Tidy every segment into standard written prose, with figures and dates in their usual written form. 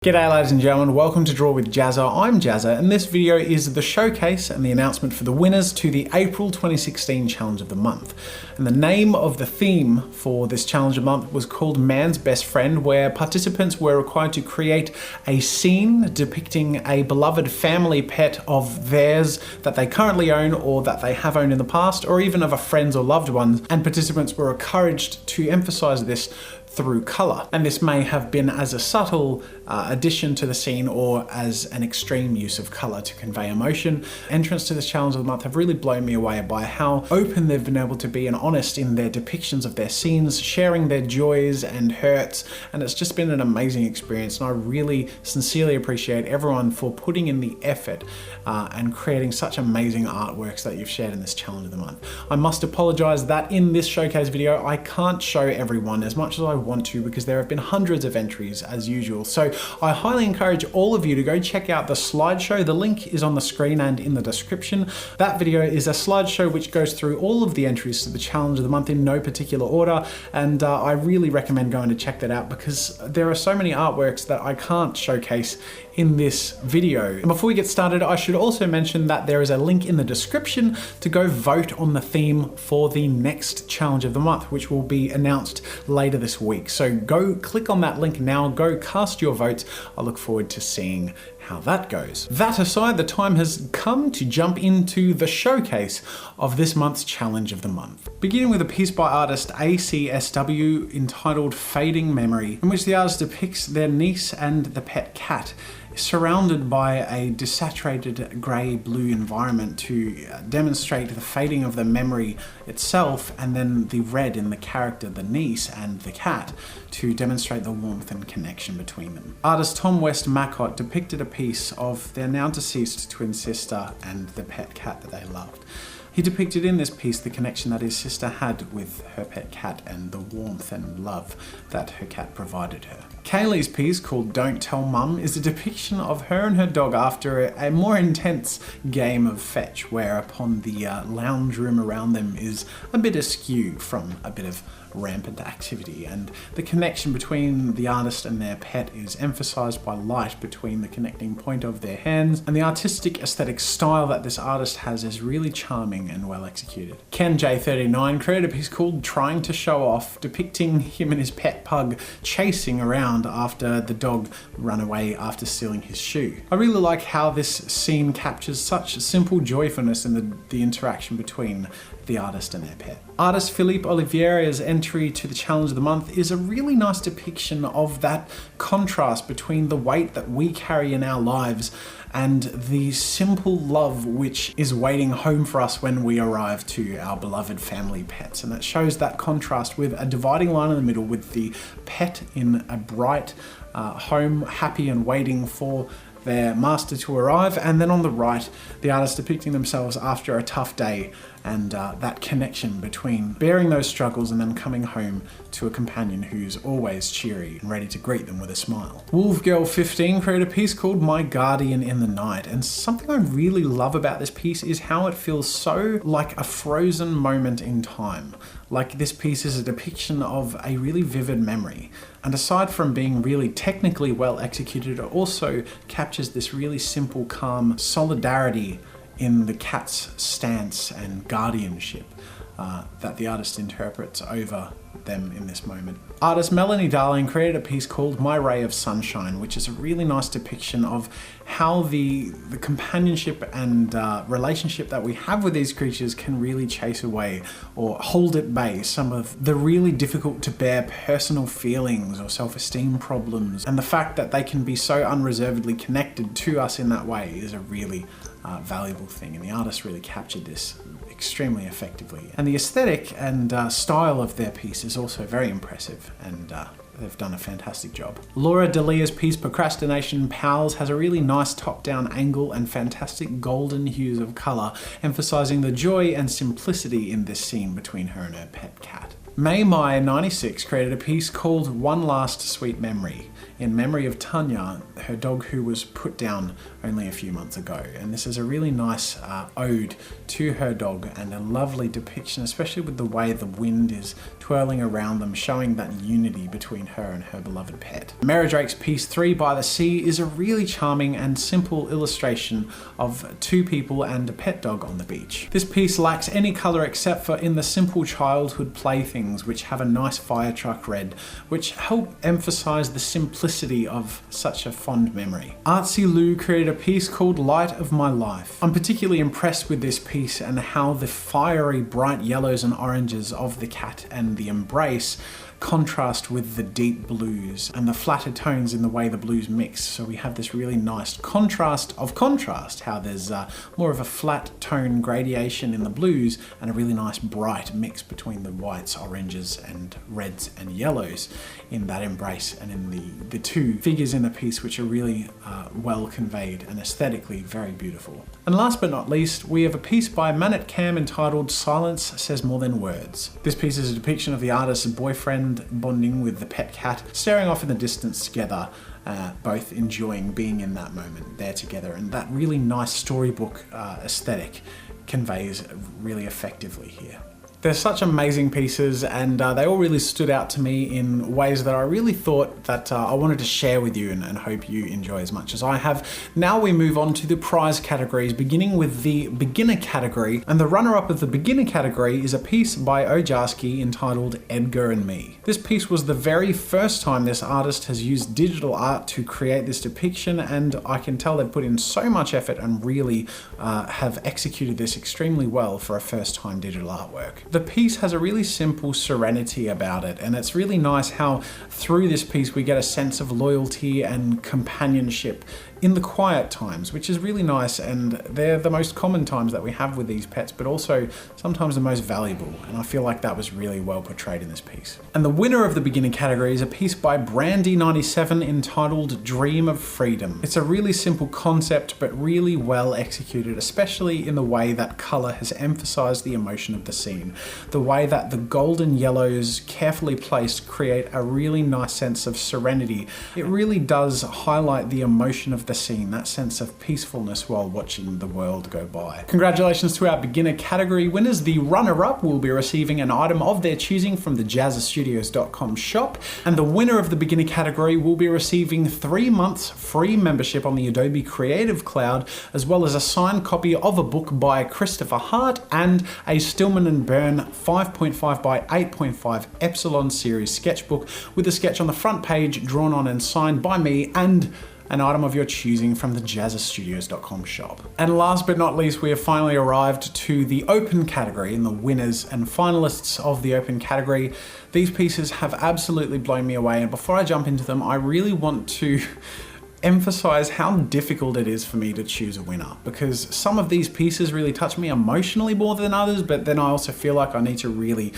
G'day ladies and gentlemen, welcome to Draw with Jazza. I'm Jazza and this video is the showcase and the announcement for the winners to the April 2016 Challenge of the Month. And the name of the theme for this Challenge of the Month was called Man's Best Friend, where participants were required to create a scene depicting a beloved family pet of theirs that they currently own or that they have owned in the past, or even of a friend's or loved ones. And participants were encouraged to emphasize this through colour. And this may have been as a subtle addition to the scene or as an extreme use of colour to convey emotion. Entrants to this Challenge of the Month have really blown me away by how open they've been able to be and honest in their depictions of their scenes, sharing their joys and hurts, and it's just been an amazing experience, and I really sincerely appreciate everyone for putting in the effort and creating such amazing artworks that you've shared in this Challenge of the Month. I must apologise that in this showcase video I can't show everyone as much as I want to, because there have been hundreds of entries as usual. So I highly encourage all of you to go check out the slideshow. The link is on the screen and in the description. That video is a slideshow which goes through all of the entries to the Challenge of the Month in no particular order, and I really recommend going to check that out because there are so many artworks that I can't showcase in this video. And before we get started, I should also mention that there is a link in the description to go vote on the theme for the next Challenge of the Month, which will be announced later this week. So go click on that link now, go cast your votes. I look forward to seeing how that goes. That aside, the time has come to jump into the showcase of this month's Challenge of the Month. Beginning with a piece by artist ACSW entitled Fading Memory, in which the artist depicts their niece and the pet cat surrounded by a desaturated grey-blue environment to demonstrate the fading of the memory itself, and then the red in the character, the niece and the cat, to demonstrate the warmth and connection between them. Artist Tom West Macott depicted a piece of their now deceased twin sister and the pet cat that they loved. He depicted in this piece the connection that his sister had with her pet cat and the warmth and love that her cat provided her. Kaylee's piece, called Don't Tell Mum, is a depiction of her and her dog after a more intense game of fetch, whereupon the lounge room around them is a bit askew from a bit of rampant activity, and the connection between the artist and their pet is emphasized by light between the connecting point of their hands, and the artistic aesthetic style that this artist has is really charming and well executed. Ken J39 created a piece called Trying to Show Off, depicting him and his pet pug chasing around after the dog ran away after stealing his shoe. I really like how this scene captures such simple joyfulness in the interaction between the artist and their pet. Artist Philippe Oliviere's entry to the Challenge of the Month is a really nice depiction of that contrast between the weight that we carry in our lives and the simple love which is waiting home for us when we arrive to our beloved family pets. And it shows that contrast with a dividing line in the middle with the pet in a bright home, happy and waiting for their master to arrive, and then on the right, the artist depicting themselves after a tough day and that connection between bearing those struggles and then coming home to a companion who's always cheery and ready to greet them with a smile. Wolfgirl15 created a piece called My Guardian in the Night, and something I really love about this piece is how it feels so like a frozen moment in time. Like this piece is a depiction of a really vivid memory. And aside from being really technically well executed, it also captures this really simple, calm solidarity in the cat's stance and guardianship that the artist interprets over them in this moment. Artist Melanie Darling created a piece called My Ray of Sunshine, which is a really nice depiction of how the companionship and relationship that we have with these creatures can really chase away or hold at bay some of the really difficult to bear personal feelings or self-esteem problems. And the fact that they can be so unreservedly connected to us in that way is a really valuable thing, and the artist really captured this extremely effectively. And the aesthetic and style of their piece is also very impressive, and they've done a fantastic job. Laura Delia's piece Procrastination Pals has a really nice top-down angle and fantastic golden hues of colour, emphasising the joy and simplicity in this scene between her and her pet cat. May Mai 96 created a piece called One Last Sweet Memory, in memory of Tanya, her dog who was put down only a few months ago. And this is a really nice ode to her dog and a lovely depiction, especially with the way the wind is twirling around them, showing that unity between her and her beloved pet. Meradrake's piece 3 by the Sea is a really charming and simple illustration of two people and a pet dog on the beach. This piece lacks any colour except for in the simple childhood playthings, which have a nice fire truck red, which help emphasise the simplicity of such a fond memory. Artsy Lou created a piece called Light of My Life. I'm particularly impressed with this piece and how the fiery bright yellows and oranges of the cat and the embrace contrast with the deep blues and the flatter tones in the way the blues mix. So we have this really nice contrast of contrast, how there's more of a flat tone gradation in the blues and a really nice bright mix between the whites, oranges and reds and yellows in that embrace and in the two figures in the piece, which are really well conveyed and aesthetically very beautiful. And last but not least, we have a piece by Manat Cam entitled Silence Says More Than Words. This piece is a depiction of the artist's boyfriend bonding with the pet cat, staring off in the distance together, both enjoying being in that moment there together. And that really nice storybook aesthetic conveys really effectively here. They're such amazing pieces, and they all really stood out to me in ways that I really thought that I wanted to share with you and hope you enjoy as much as I have. Now we move on to the prize categories, beginning with the beginner category, and the runner-up of the beginner category is a piece by JAZZA'S entitled Edgar and Me. This piece was the very first time this artist has used digital art to create this depiction, and I can tell they've put in so much effort and really have executed this extremely well for a first-time digital artwork. The piece has a really simple serenity about it, and it's really nice how through this piece we get a sense of loyalty and companionship in the quiet times, which is really nice, and they're the most common times that we have with these pets, but also sometimes the most valuable, and I feel like that was really well portrayed in this piece. And the winner of the beginner category is a piece by Brandy97 entitled Dream of Freedom. It's a really simple concept, but really well executed, especially in the way that colour has emphasised the emotion of the scene. The way that the golden yellows, carefully placed, create a really nice sense of serenity. It really does highlight the emotion of the scene, that sense of peacefulness while watching the world go by. Congratulations to our beginner category winners. The runner-up will be receiving an item of their choosing from the JAZZA'S shop, and the winner of the beginner category will be receiving 3 months free membership on the Adobe Creative Cloud, as well as a signed copy of a book by Christopher Hart and a Stillman and Byrne 5.5 by 8.5 Epsilon series sketchbook with a sketch on the front page drawn on and signed by me, and an item of your choosing from the JAZZA'S shop. And last but not least, we have finally arrived to the open category and the winners and finalists of the open category. These pieces have absolutely blown me away, and before I jump into them, I really want to emphasize how difficult it is for me to choose a winner, because some of these pieces really touch me emotionally more than others, but then I also feel like I need to really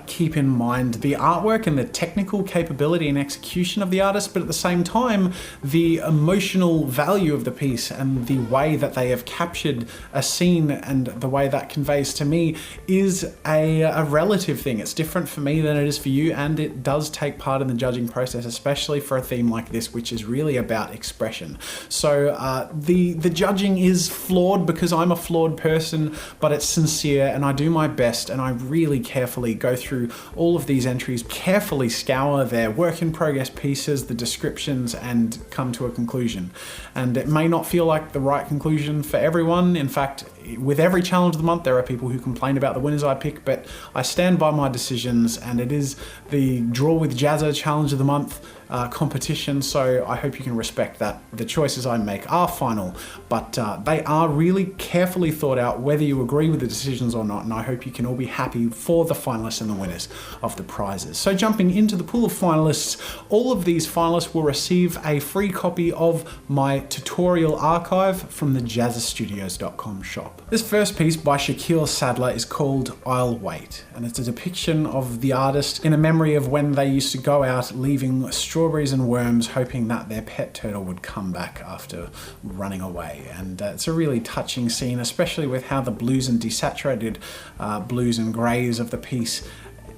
keep in mind the artwork and the technical capability and execution of the artist, but at the same time the emotional value of the piece and the way that they have captured a scene and the way that conveys to me is a relative thing. It's different for me than it is for you, and it does take part in the judging process, especially for a theme like this, which is really about expression. So the judging is flawed because I'm a flawed person, but it's sincere, and I do my best, and I really carefully go through all of these entries, carefully scour their work in progress pieces, the descriptions, and come to a conclusion. And it may not feel like the right conclusion for everyone. In fact, with every challenge of the month, there are people who complain about the winners I pick, but I stand by my decisions, and it is the Draw with Jazza Challenge of the Month competition, so I hope you can respect that. The choices I make are final, but they are really carefully thought out, whether you agree with the decisions or not, and I hope you can all be happy for the finalists and the winners of the prizes. So jumping into the pool of finalists, all of these finalists will receive a free copy of my tutorial archive from the JAZZA'S shop. This first piece by Shaquille Sadler is called I'll Wait, and it's a depiction of the artist in a memory of when they used to go out leaving strawberries and worms, hoping that their pet turtle would come back after running away. And it's a really touching scene, especially with how the blues and desaturated blues and greys of the piece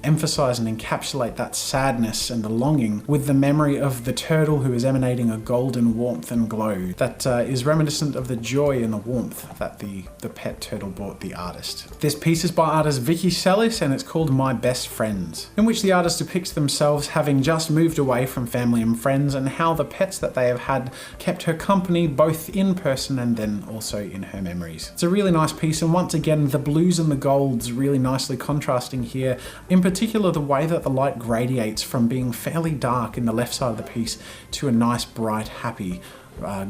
emphasize and encapsulate that sadness and the longing with the memory of the turtle who is emanating a golden warmth and glow that is reminiscent of the joy and the warmth that the pet turtle brought the artist. This piece is by artist Vicky Sellis and it's called My Best Friends, in which the artist depicts themselves having just moved away from family and friends and how the pets that they have had kept her company both in person and then also in her memories. It's a really nice piece, and once again the blues and the golds really nicely contrasting here, in particular the way that the light gradiates from being fairly dark in the left side of the piece to a nice bright happy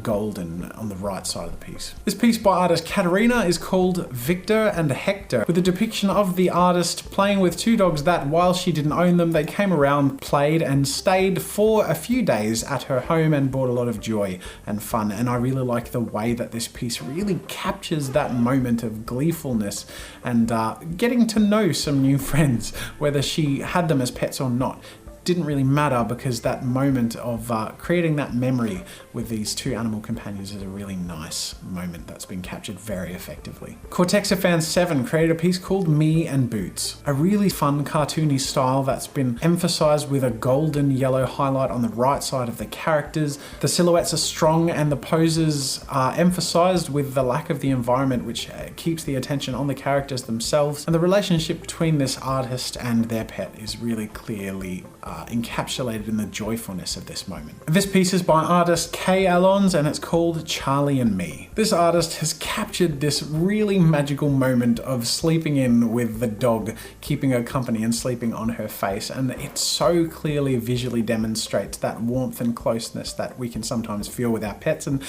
golden on the right side of the piece. This piece by artist Katerina is called Victor and Hector, with a depiction of the artist playing with two dogs that, while she didn't own them, they came around, played and stayed for a few days at her home and brought a lot of joy and fun. And I really like the way that this piece really captures that moment of gleefulness and getting to know some new friends, whether she had them as pets or not. Didn't really matter, because that moment of creating that memory with these two animal companions is a really nice moment that's been captured very effectively. Cortexafan7 created a piece called Me and Boots, a really fun cartoony style that's been emphasized with a golden yellow highlight on the right side of the characters. The silhouettes are strong and the poses are emphasized with the lack of the environment, which keeps the attention on the characters themselves, and the relationship between this artist and their pet is really clearly encapsulated in the joyfulness of this moment. This piece is by artist Kay Alons and it's called Charlie and Me. This artist has captured this really magical moment of sleeping in with the dog, keeping her company and sleeping on her face, and it so clearly visually demonstrates that warmth and closeness that we can sometimes feel with our pets, and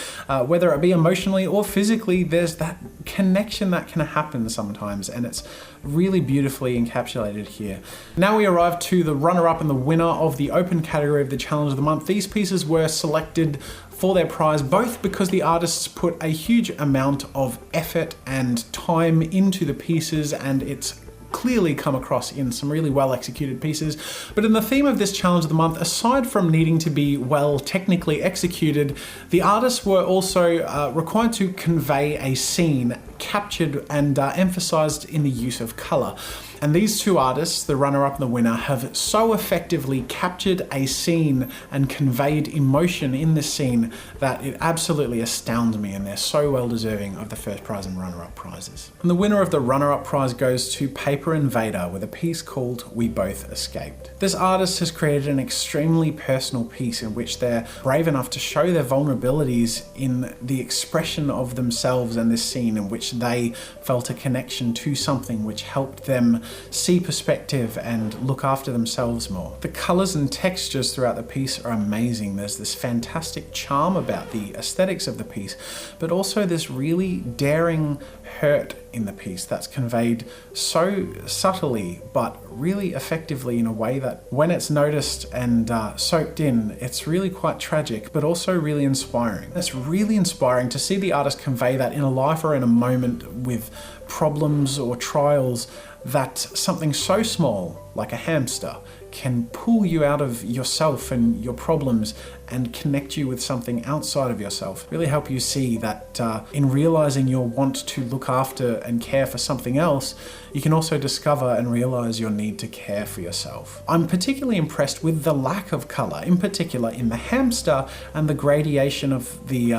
whether it be emotionally or physically, there's that connection that can happen sometimes, and it's really beautifully encapsulated here. Now we arrive to the runner-up and the winner of the open category of the Challenge of the Month. These pieces were selected for their prize, both because the artists put a huge amount of effort and time into the pieces, and it's clearly come across in some really well executed pieces. But in the theme of this Challenge of the Month, aside from needing to be well technically executed, the artists were also required to convey a scene captured and emphasized in the use of color. And these two artists, the runner-up and the winner, have so effectively captured a scene and conveyed emotion in this scene that it absolutely astounds me, and they're so well deserving of the first prize and runner-up prizes. And the winner of the runner-up prize goes to Paper Invader with a piece called We Both Escaped. This artist has created an extremely personal piece in which they're brave enough to show their vulnerabilities in the expression of themselves and this scene in which they felt a connection to something which helped them see perspective and look after themselves more. The colors and textures throughout the piece are amazing. There's this fantastic charm about the aesthetics of the piece, but also this really daring hurt in the piece that's conveyed so subtly but really effectively in a way that when it's noticed and soaked in, it's really quite tragic but also really inspiring. It's really inspiring to see the artist convey that in a life or in a moment with problems or trials, that something so small like a hamster can pull you out of yourself and your problems and connect you with something outside of yourself. Really help you see that in realizing your want to look after and care for something else, you can also discover and realize your need to care for yourself. I'm particularly impressed with the lack of color, in particular in the hamster, and the gradation of the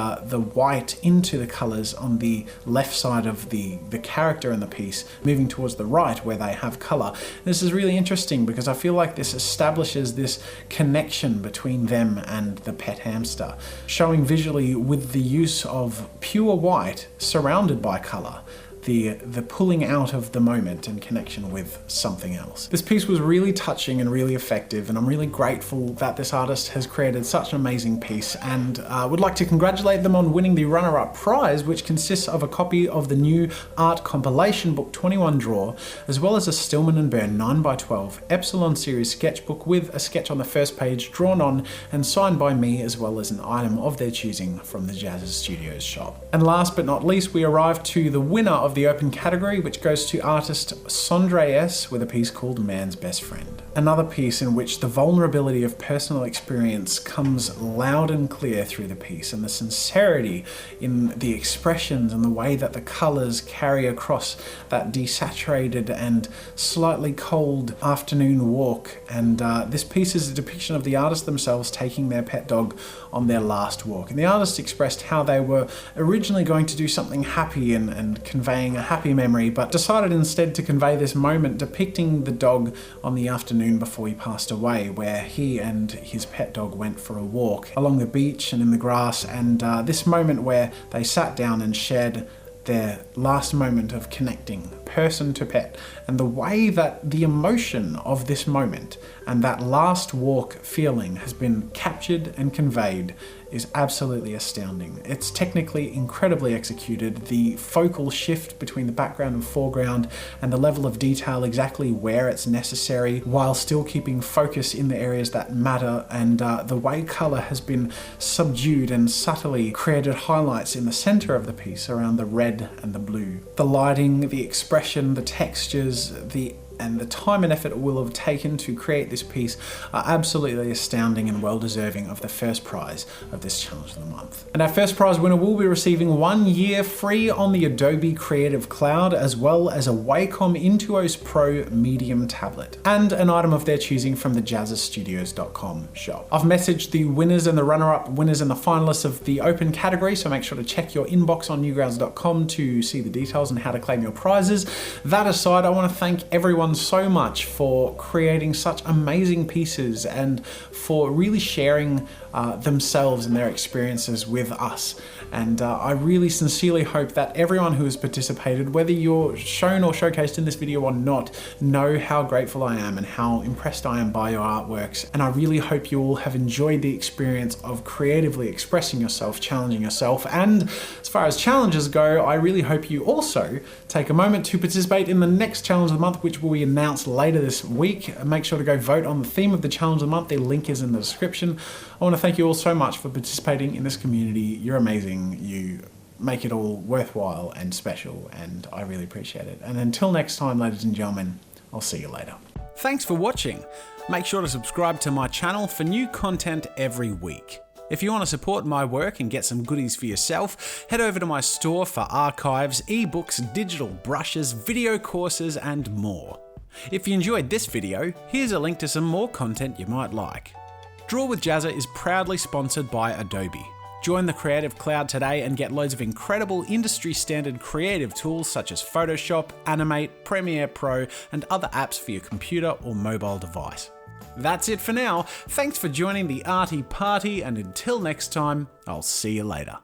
white into the colors on the left side of the character in the piece, moving towards the right where they have color. This is really interesting because I feel like this establishes this connection between them and the pet hamster, showing visually with the use of pure white surrounded by color, the pulling out of the moment and connection with something else. This piece was really touching and really effective, and I'm really grateful that this artist has created such an amazing piece, and would like to congratulate them on winning the runner-up prize, which consists of a copy of the new art compilation book 21 Draw, as well as a Stillman and Byrne 9x12 Epsilon series sketchbook with a sketch on the first page drawn on and signed by me, as well as an item of their choosing from the JAZZA'S Studios shop. And last but not least, we arrive to the winner of of the open category, which goes to artist JAZZA'S with a piece called Man's Best Friend. Another piece in which the vulnerability of personal experience comes loud and clear through the piece, and the sincerity in the expressions and the way that the colours carry across that desaturated and slightly cold afternoon walk. And this piece is a depiction of the artists themselves taking their pet dog on their last walk. And the artists expressed how they were originally going to do something happy and conveying a happy memory, but decided instead to convey this moment depicting the dog on the afternoon before he passed away, where he and his pet dog went for a walk along the beach and in the grass, and this moment where they sat down and shared their last moment of connecting person to pet, and the way that the emotion of this moment and that last walk feeling has been captured and conveyed is absolutely astounding. It's technically incredibly executed. The focal shift between the background and foreground and the level of detail exactly where it's necessary while still keeping focus in the areas that matter, and the way colour has been subdued and subtly created highlights in the centre of the piece around the red and the blue. The lighting, the expression, the textures, and the time and effort it will have taken to create this piece are absolutely astounding and well deserving of the first prize of this challenge of the month. And our first prize winner will be receiving 1 year free on the Adobe Creative Cloud, as well as a Wacom Intuos Pro Medium tablet, and an item of their choosing from the JAZZA'Studios.com shop. I've messaged the winners and the runner-up winners and the finalists of the open category, so make sure to check your inbox on NEWGROUNDS.com to see the details and how to claim your prizes. That aside, I want to thank everyone so much for creating such amazing pieces and for really sharing themselves and their experiences with us. And I really sincerely hope that everyone who has participated, whether you're shown or showcased in this video or not, know how grateful I am and how impressed I am by your artworks. And I really hope you all have enjoyed the experience of creatively expressing yourself, challenging yourself. And as far as challenges go, I really hope you also take a moment to participate in the next challenge of the month, which will be announced later this week. Make sure to go vote on the theme of the challenge of the month. The link is in the description. I want to thank you all so much for participating in this community. You're amazing. You make it all worthwhile and special, and I really appreciate it. And until next time, ladies and gentlemen, I'll see you later. Thanks for watching. Make sure to subscribe to my channel for new content every week. If you want to support my work and get some goodies for yourself, head over to my store for archives, ebooks, digital brushes, video courses, and more. If you enjoyed this video, here's a link to some more content you might like. Draw with Jazza is proudly sponsored by Adobe. Join the Creative Cloud today and get loads of incredible industry-standard creative tools such as Photoshop, Animate, Premiere Pro, and other apps for your computer or mobile device. That's it for now. Thanks for joining the arty party, and until next time, I'll see you later.